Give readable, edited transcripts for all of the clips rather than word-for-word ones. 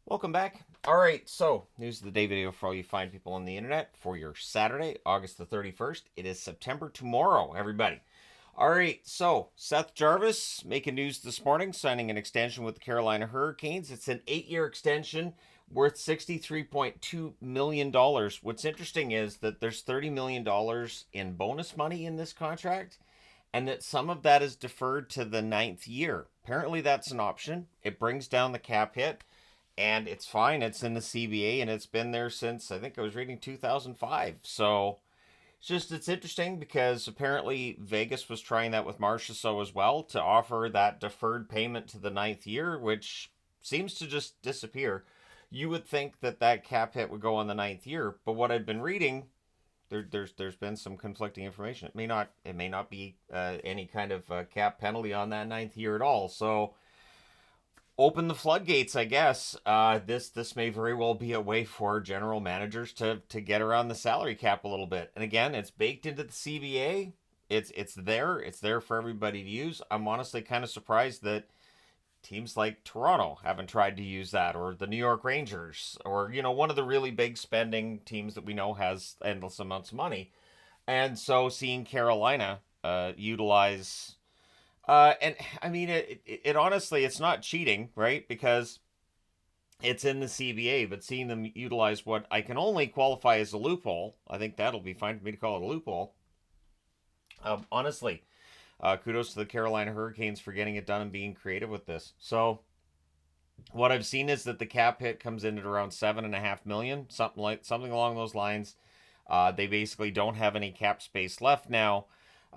Welcome back. All right, so news of the day video for all you fine people on the internet for your Saturday, August the 31st. It is September tomorrow, everybody. All right, so Seth Jarvis making news this morning, signing an extension with the Carolina Hurricanes. It's an 8-year extension worth $63.2 million. What's interesting is that there's $30 million in bonus money in this contract, and that some of that is deferred to the ninth year. Apparently, that's an option. It brings down the cap hit, and it's fine. It's in the CBA, and it's been there since I think I was reading 2005. So it's interesting because apparently Vegas was trying that with Marchessault as well to offer that deferred payment to the ninth year, which seems to just disappear. You would think that that cap hit would go on the ninth year, but what I've been reading, there's been some conflicting information. It may not be any kind of cap penalty on that ninth year at all. So open the floodgates, I guess. This may very well be a way for general managers to get around the salary cap a little bit. And again, it's baked into the CBA. It's there. It's there for everybody to use. I'm honestly kind of surprised that teams like Toronto haven't tried to use that, or the New York Rangers, or one of the really big spending teams that we know has endless amounts of money. And so seeing Carolina utilize and I mean, it honestly, it's not cheating, right? Because it's in the CBA, but seeing them utilize what I can only qualify as a loophole, I think that'll be fine for me to call it a loophole. Honestly, kudos to the Carolina Hurricanes for getting it done and being creative with this. So, what I've seen is that the cap hit comes in at around 7.5 million, something along those lines. They basically don't have any cap space left now.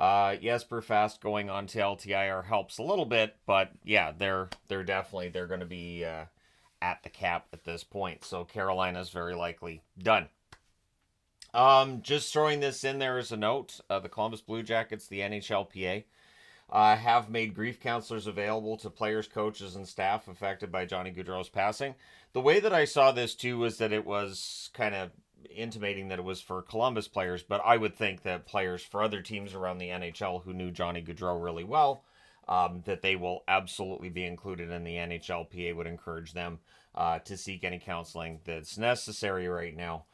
Jesper Fast going on to LTIR helps a little bit, but yeah, they're going to be at the cap at this point. So Carolina's very likely done. Just throwing this in there as a note, the Columbus Blue Jackets, the NHLPA, have made grief counselors available to players, coaches, and staff affected by Johnny Gaudreau's passing. The way that I saw this too was that it was kind of intimating that it was for Columbus players, but I would think that players for other teams around the NHL who knew Johnny Gaudreau really well, that they will absolutely be included in the NHLPA, would encourage them to seek any counseling that's necessary right now.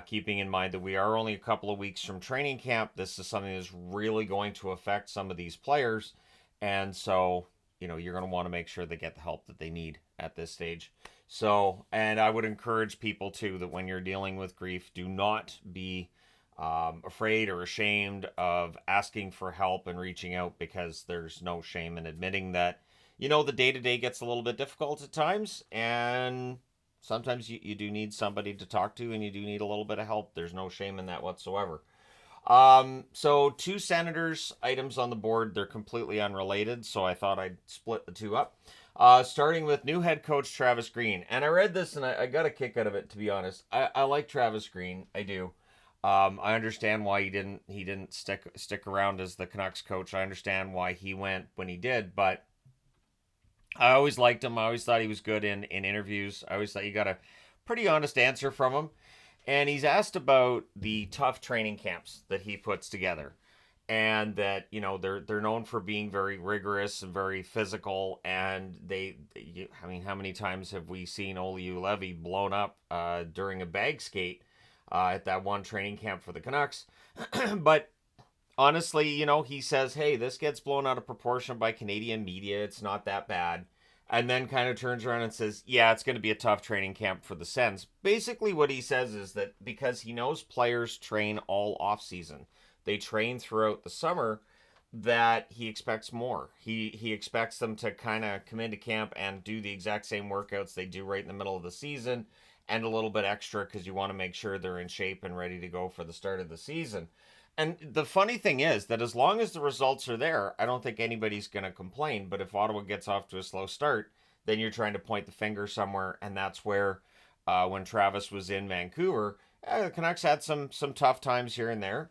Keeping in mind that we are only a couple of weeks from training camp, this is something that's really going to affect some of these players. And so, you're going to want to make sure they get the help that they need at this stage. So, and I would encourage people too that when you're dealing with grief, do not be afraid or ashamed of asking for help and reaching out, because there's no shame in admitting that, the day to day gets a little bit difficult at times, and sometimes you do need somebody to talk to, and you do need a little bit of help. There's no shame in that whatsoever. So two Senators items on the board. They're completely unrelated, so I thought I'd split the two up. Starting with new head coach Travis Green. And I read this and I got a kick out of it, to be honest. I like Travis Green. I do. I understand why he didn't stick around as the Canucks coach. I understand why he went when he did, but I always liked him. I always thought he was good in interviews. I always thought you got a pretty honest answer from him. And he's asked about the tough training camps that he puts together, and that they're known for being very rigorous and very physical. And I mean, how many times have we seen Oliu Levy blown up during a bag skate at that one training camp for the Canucks? But honestly, he says, hey, this gets blown out of proportion by Canadian media. It's not that bad. And then kind of turns around and says, yeah, it's going to be a tough training camp for the Sens. Basically, what he says is that because he knows players train all off season, they train throughout the summer, that he expects more. He expects them to kind of come into camp and do the exact same workouts they do right in the middle of the season, and a little bit extra, because you want to make sure they're in shape and ready to go for the start of the season. And the funny thing is that as long as the results are there, I don't think anybody's going to complain. But if Ottawa gets off to a slow start, then you're trying to point the finger somewhere. And that's where, when Travis was in Vancouver, the Canucks had some tough times here and there.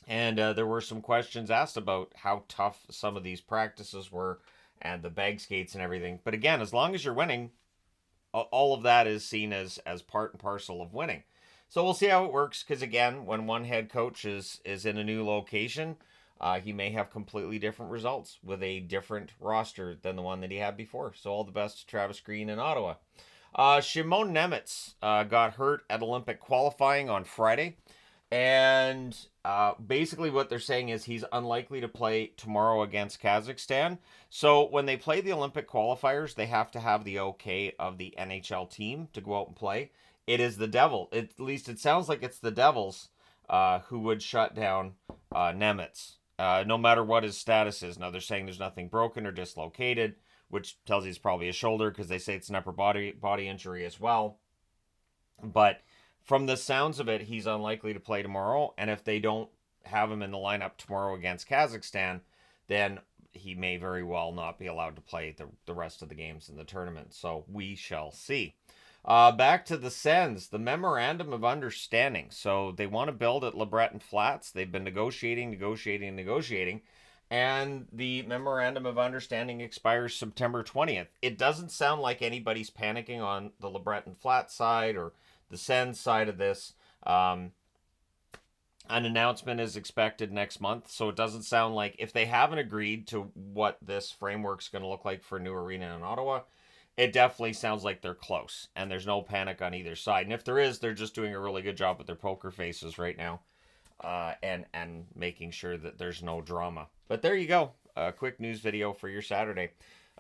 And there were some questions asked about how tough some of these practices were, and the bag skates and everything. But again, as long as you're winning, all of that is seen as part and parcel of winning. So we'll see how it works, because again, when one head coach is in a new location, he may have completely different results with a different roster than the one that he had before. So all the best to Travis Green in Ottawa. Shimon Nemec got hurt at Olympic qualifying on Friday. And basically what they're saying is he's unlikely to play tomorrow against Kazakhstan. So when they play the Olympic qualifiers, they have to have the okay of the NHL team to go out and play. It is the Devil. At least it sounds like it's the Devils who would shut down Nemec, no matter what his status is. Now they're saying there's nothing broken or dislocated, which tells you it's probably a shoulder because they say it's an upper body injury as well. But from the sounds of it, he's unlikely to play tomorrow. And if they don't have him in the lineup tomorrow against Kazakhstan, then he may very well not be allowed to play the rest of the games in the tournament. So we shall see. Back to the Sens, the Memorandum of Understanding. So they want to build at LeBreton Flats. They've been negotiating. And the Memorandum of Understanding expires September 20th. It doesn't sound like anybody's panicking on the LeBreton Flats side or the Sens side of this. An announcement is expected next month, so it doesn't sound like, if they haven't agreed to what this framework's going to look like for a new arena in Ottawa, it definitely sounds like they're close, and there's no panic on either side. And if there is, they're just doing a really good job with their poker faces right now, and making sure that there's no drama. But there you go, a quick news video for your Saturday.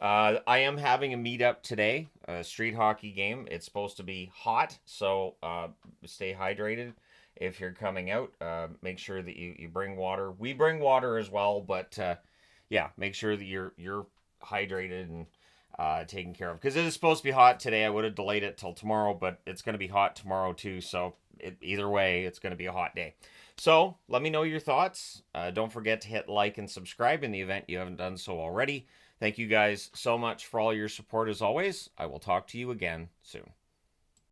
I am having a meetup today, a street hockey game. It's supposed to be hot, so stay hydrated if you're coming out. Make sure that you bring water. We bring water as well, but yeah, make sure that you're hydrated and taken care of. Because it is supposed to be hot today. I would have delayed it till tomorrow, but it's going to be hot tomorrow too, so either way, it's going to be a hot day. So let me know your thoughts. Don't forget to hit like and subscribe in the event you haven't done so already. Thank you guys so much for all your support as always. I will talk to you again soon.